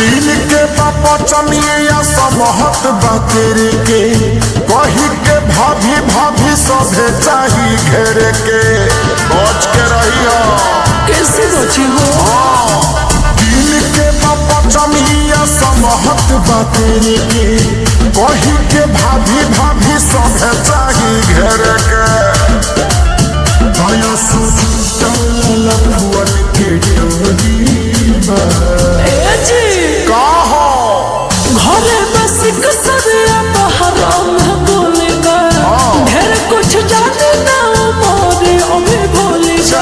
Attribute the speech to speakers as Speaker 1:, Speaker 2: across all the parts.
Speaker 1: तीन के बापा चनिया समहत बातेरे के कही के भाभी भाभी सभे चाही घेरे के बच के रही हो।
Speaker 2: कैसे बची हो?
Speaker 1: तीन के बापा चनिया समहत बातेरे के कही के भाभी भाभी सभे चाही घेरे के दया सुचल लफुअन के टोली
Speaker 2: घरे बस कसरिया बहरा में बोलेगा ढेर कुछ जाने ना मोरे अभी बोलेगा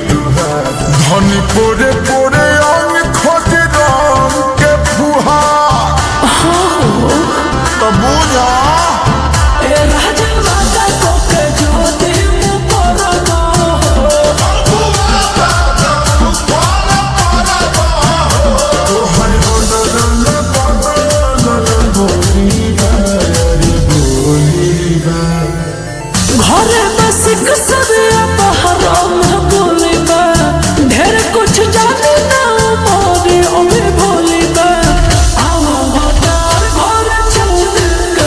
Speaker 1: धनी पोरे पोरे अंग खोज रंग के फुहार तो बुझा
Speaker 2: घरे बस कसरिया बहरा में बोलेगा ढेर कुछ जाने ना मोरे अभी बोलेगा घर चल के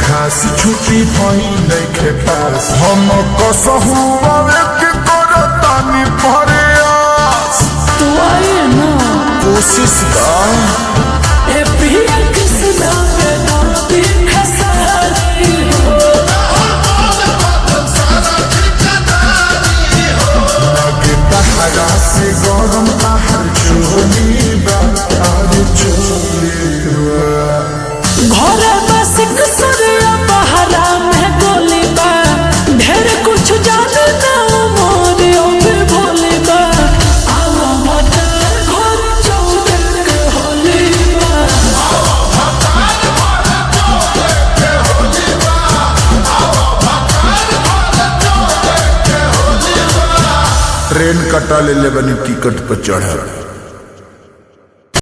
Speaker 1: खास छुट्टी पाई नहीं पास हम कसहु के करतानी भरे आस
Speaker 2: तू आए ना
Speaker 1: कोशिश का
Speaker 2: ए पिया किसना के दादी खसारी हो
Speaker 1: लगे तहरा से गरम तहर चोली बा चोली
Speaker 2: घरे बस कसरिया बहरा में गोली बा ढेर कुछ जाने ना मोरे अभी भोले बा घर चौदर के होली
Speaker 1: ट्रेन कटा ले बनी टिकट पर चढ़ा।